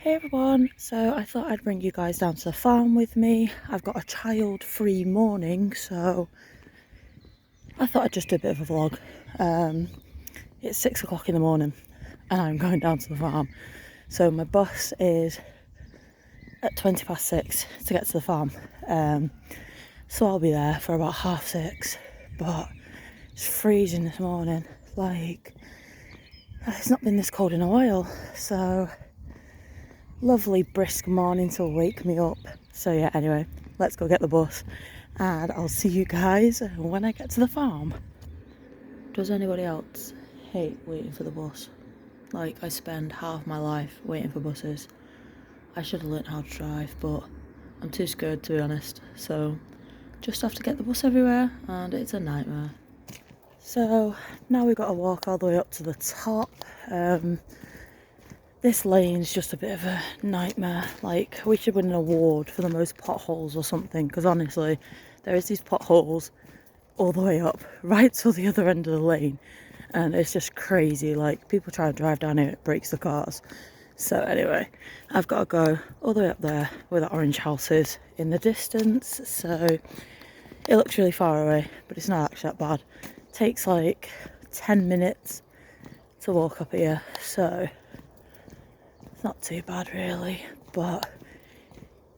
Hey everyone, so I thought I'd bring you guys down to the farm with me. I've got a child-free morning, so I thought I'd just do a bit of a vlog. It's 6 o'clock in the morning and I'm going down to the farm. So my bus is at 20 past 6 to get to the farm. So I'll be there for about 6:30, but it's freezing this morning. Like, it's not been this cold in a while, so lovely brisk morning to wake me up. So yeah, anyway, let's go get the bus and I'll see you guys when I get to the farm. Does anybody else hate waiting for the bus? Like, I spend half my life waiting for buses. I should have learnt how to drive, but I'm too scared, to be honest. So just have to get the bus everywhere and it's a nightmare. So now we've got to walk all the way up to the top. This lane's just a bit of a nightmare. Like, we should win an award for the most potholes or something, because honestly, there is these potholes all the way up, right till the other end of the lane, and it's just crazy. Like, people try to drive down here, it breaks the cars. So anyway, I've got to go all the way up there where the orange house is in the distance, so it looks really far away, but it's not actually that bad. It takes like 10 minutes to walk up here, so it's not too bad really, but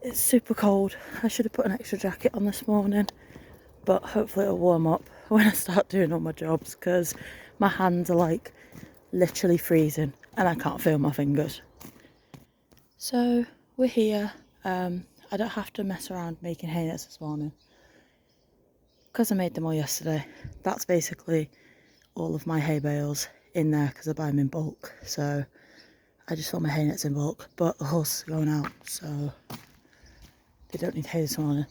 it's super cold. I should have put an extra jacket on this morning, but hopefully it'll warm up when I start doing all my jobs, because my hands are like literally freezing and I can't feel my fingers. So we're here. I don't have to mess around making hay nets this morning because I made them all yesterday. That's basically all of my hay bales in there because I buy them in bulk. So I just fill my hay nets in bulk, but the horse is going out, so they don't need hay this morning.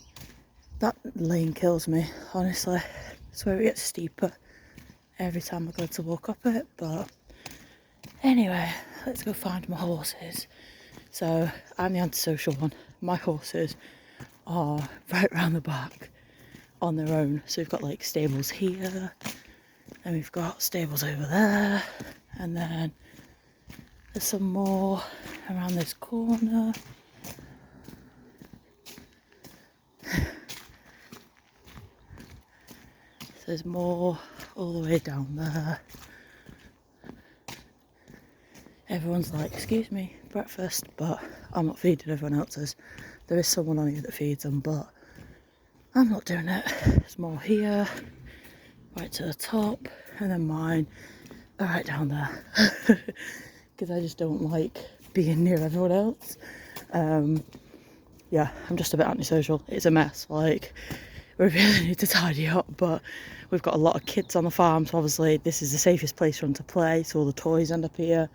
That lane kills me, honestly. I swear it gets steeper every time I go to walk up it, but anyway, let's go find my horses. So I'm the antisocial one. My horses are right round the back on their own. So we've got like stables here, and we've got stables over there, and then there's some more around this corner. There's more all the way down there. Everyone's like, excuse me, breakfast, but I'm not feeding everyone else's. There is someone on here that feeds them, but I'm not doing it. There's more here, right to the top, and then mine are right down there. Because I just don't like being near everyone else. Yeah, I'm just a bit antisocial. It's a mess. Like, we really need to tidy up, but we've got a lot of kids on the farm, so obviously this is the safest place for them to play, so all the toys end up here.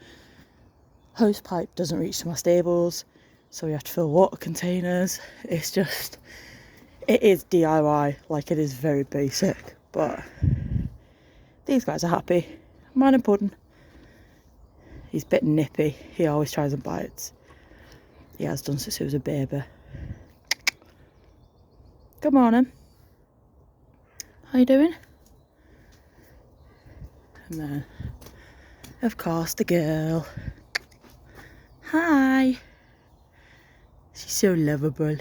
Hose pipe doesn't reach to my stables, so we have to fill water containers. It's just, it is DIY, like it is very basic, but these guys are happy. Mine and Puddin'. He's a bit nippy, he always tries and bites. He has done since he was a baby. Good morning. How you doing? And then, of course, the girl. Hi. She's so lovable.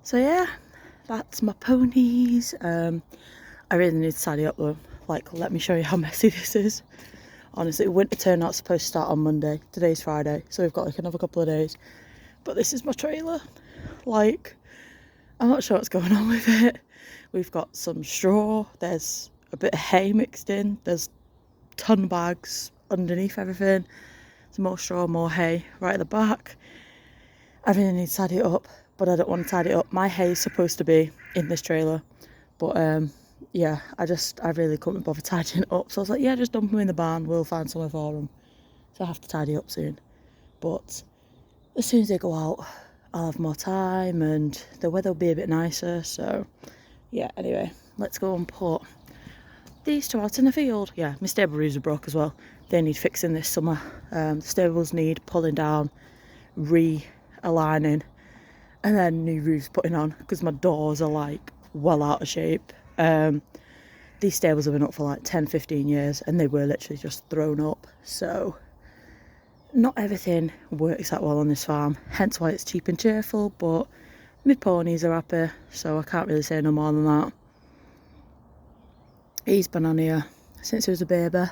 So yeah, that's my ponies. I really need to tidy up though. Like, let me show you how messy this is. Honestly, winter turnout's supposed to start on Monday. Today's Friday, so we've got like another couple of days. But this is my trailer. Like, I'm not sure what's going on with it. We've got some straw. There's a bit of hay mixed in. There's ton bags underneath everything. Some more straw, more hay right at the back. I really need to tidy it up, but I don't want to tidy it up. My hay is supposed to be in this trailer, but yeah, I really couldn't bother tidying it up. So I was like, yeah, just dump them in the barn. We'll find somewhere for them. So I have to tidy up soon. But as soon as they go out, I'll have more time and the weather will be a bit nicer. So yeah, anyway, let's go and put these two out in the field. Yeah, my stable roofs are broke as well. They need fixing this summer. The stables need pulling down, realigning, and then new roofs putting on, because my doors are like well out of shape. These stables have been up for like 10-15 years and they were literally just thrown up. So not everything works that well on this farm, hence why it's cheap and cheerful, but my ponies are happy, so I can't really say no more than that. He's been on here since he was a baby,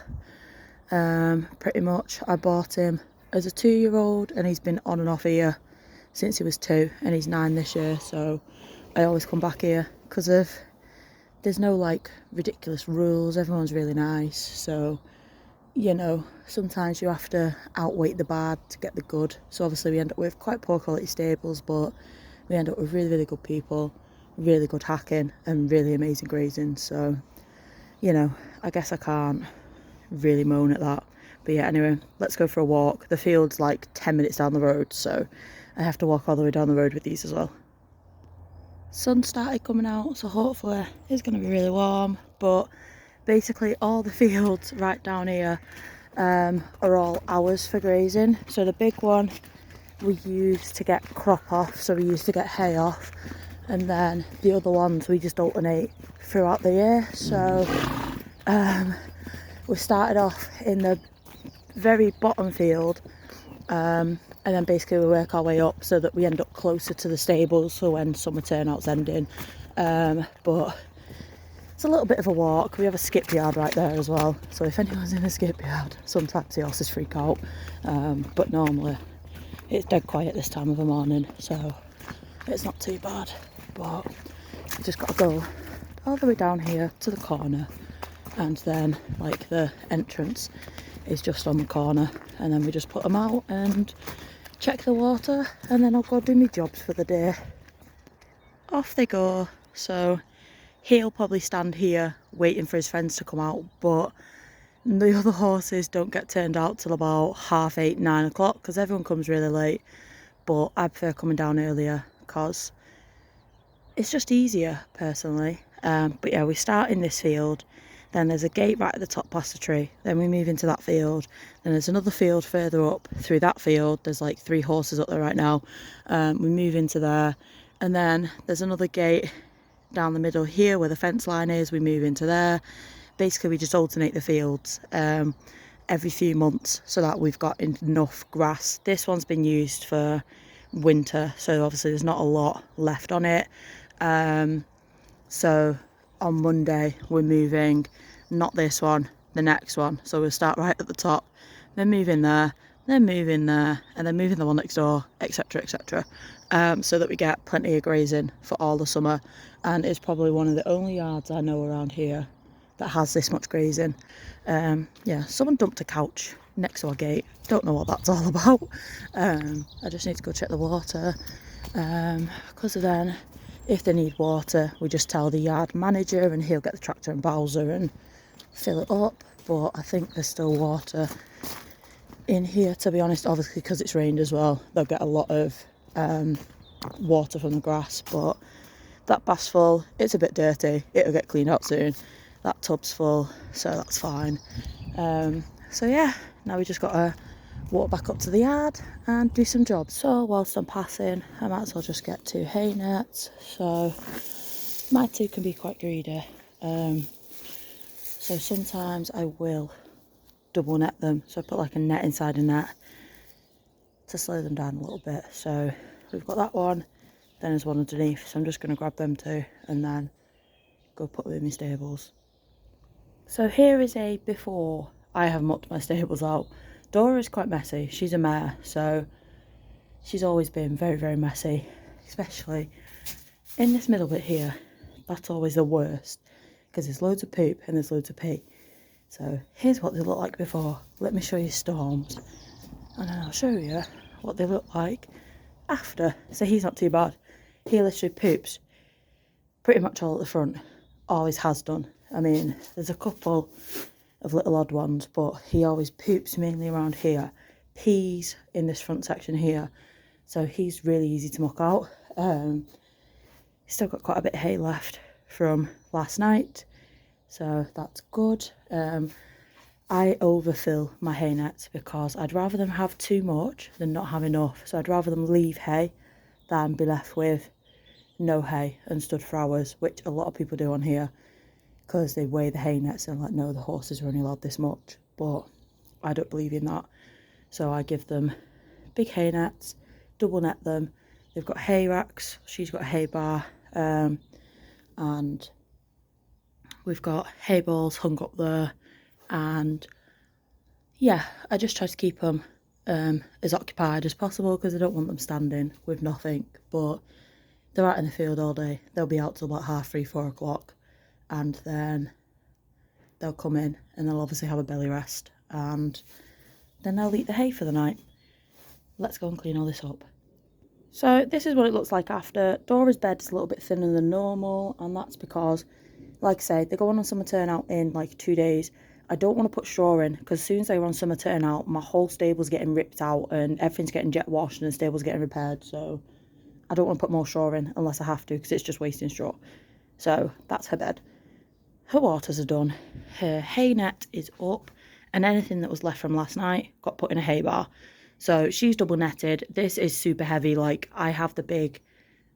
pretty much. I bought him as a 2-year-old and he's been on and off here since he was 2, and he's 9 this year, so I always come back here because there's no like ridiculous rules, everyone's really nice, so you know, sometimes you have to outweigh the bad to get the good. So obviously we end up with quite poor quality stables, but we end up with really, really good people, really good hacking and really amazing grazing. So, you know, I guess I can't really moan at that. But yeah, anyway, let's go for a walk. The field's like 10 minutes down the road, so I have to walk all the way down the road with these as well. Sun started coming out, so hopefully it's going to be really warm, but basically all the fields right down here are all ours for grazing. So the big one we use to get crop off, so we used to get hay off, and then the other ones we just alternate throughout the year. So we started off in the very bottom field, and then basically we work our way up so that we end up closer to the stables for when summer turnout's ending. But it's a little bit of a walk. We have a skip yard right there as well, so if anyone's in a skip yard, sometimes the horses freak out, but normally it's dead quiet this time of the morning, so it's not too bad. But you just got to go all the way down here to the corner, and then like the entrance is just on the corner, and then we just put them out and check the water, and then I'll go do my jobs for the day. Off they go. So he'll probably stand here waiting for his friends to come out, but the other horses don't get turned out till about 8:30, 9 o'clock, because everyone comes really late. But I prefer coming down earlier because it's just easier personally. But yeah, we start in this field, then there's a gate right at the top past the tree, then we move into that field, then there's another field further up through that field, there's like 3 horses up there right now. We move into there, and then there's another gate down the middle here where the fence line is, we move into there. Basically we just alternate the fields every few months so that we've got enough grass. This one's been used for winter, so obviously there's not a lot left on it. So on Monday we're moving, not this one, the next one. So we'll start right at the top, then move in there, then move in there, and then move in the one next door, etc, etc. So that we get plenty of grazing for all the summer. And it's probably one of the only yards I know around here that has this much grazing. Yeah, someone dumped a couch next to our gate, don't know what that's all about. I just need to go check the water, because then if they need water we just tell the yard manager and he'll get the tractor and bowser and fill it up. But I think there's still water in here, to be honest, obviously because it's rained as well. They'll get a lot of water from the grass. But that bath's full, it's a bit dirty, it'll get cleaned out soon. That tub's full, so that's fine. So yeah, now we just got to walk back up to the yard and do some jobs. So whilst I'm passing, I might as well just get 2 hay nets. So my 2 can be quite greedy, so sometimes I will double net them, so I put like a net inside a net to slow them down a little bit. So we've got that one, then there's one underneath, so I'm just going to grab them 2 and then go put them in my stables. So here is a before I have mucked my stables out. Dora is quite messy, she's a mare, so she's always been very, very messy, especially in this middle bit here. That's always the worst, because there's loads of poop and there's loads of pee. So here's what they look like before. Let me show you Storms, and then I'll show you what they look like after. So he's not too bad. He literally poops pretty much all at the front, always has done. I mean, there's a couple of little odd ones, but he always poops mainly around here, pees in this front section here, so he's really easy to muck out. He's still got quite a bit of hay left from last night, so that's good. I overfill my hay nets because I'd rather them have too much than not have enough. So I'd rather them leave hay than be left with no hay and stood for hours, which a lot of people do on here, because they weigh the hay nets and like, no, the horses are only allowed this much. But I don't believe in that. So I give them big hay nets, double net them. They've got hay racks, she's got a hay bar, and we've got hay balls hung up there. And yeah, I just try to keep them as occupied as possible because I don't want them standing with nothing. But they're out in the field all day. They'll be out till about 3:30, 4 o'clock, and then they'll come in and they'll obviously have a belly rest, and then they'll eat the hay for the night. Let's go and clean all this up. So this is what it looks like after. Dora's bed is a little bit thinner than normal, and that's because, like I say, they're going on summer turnout in like 2 days. I don't want to put straw in because as soon as they were on summer turnout, my whole stable's getting ripped out and everything's getting jet washed and the stable's getting repaired. So I don't want to put more straw in unless I have to because it's just wasting straw. So that's her bed. Her waters are done. Her hay net is up, and anything that was left from last night got put in a hay bar. So she's double netted. This is super heavy. Like, I have the big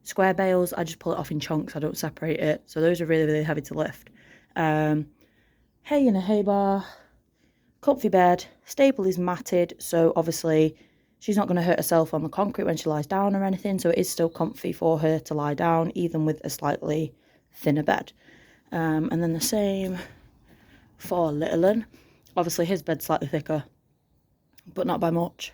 square bales. I just pull it off in chunks. I don't separate it. So those are really, really heavy to lift. Hay in a hay bar. Comfy bed. Stable is matted. So obviously she's not going to hurt herself on the concrete when she lies down or anything. So it is still comfy for her to lie down, even with a slightly thinner bed. And then the same for Littlin. Obviously his bed's slightly thicker, but not by much.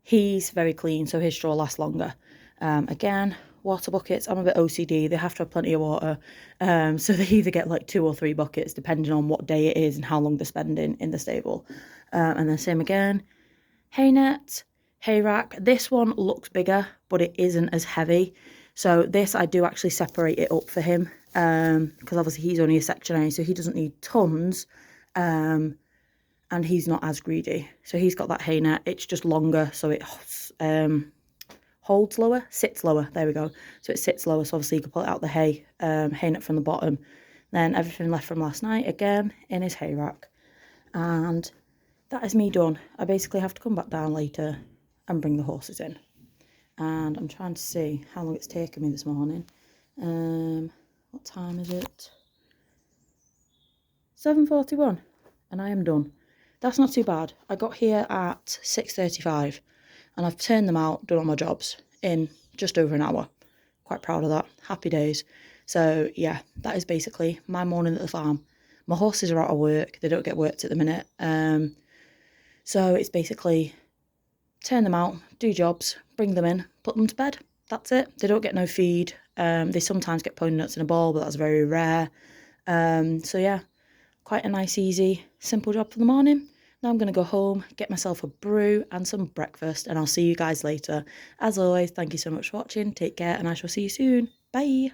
He's very clean, so his straw lasts longer. Again, water buckets. I'm a bit OCD. They have to have plenty of water. So they either get like 2 or 3 buckets, depending on what day it is and how long they're spending in the stable. And then same again. Hay net, hay rack. This one looks bigger, but it isn't as heavy. So this, I do actually separate it up for him, because obviously he's only a Section A, so he doesn't need tons. And he's not as greedy. So he's got that hay net. It's just longer, so it holds lower, sits lower. There we go. So it sits lower, so obviously you can pull it out the hay net from the bottom. Then everything left from last night, again, in his hay rack. And that is me done. I basically have to come back down later and bring the horses in. And I'm trying to see how long it's taken me this morning. What time is it? 7:41, and I am done. That's not too bad. I got here at 6:35 and I've turned them out, done all my jobs in just over an hour. Quite proud of that. Happy days. So yeah, that is basically my morning at the farm. My horses are out of work. They don't get worked at the minute. So it's basically turn them out, do jobs, bring them in, put them to bed. That's it. They don't get no feed. They sometimes get pony nuts in a bowl, but that's very rare. So yeah, quite a nice, easy, simple job for the morning. Now I'm going to go home, get myself a brew and some breakfast, and I'll see you guys later. As always, thank you so much for watching. Take care, and I shall see you soon. Bye.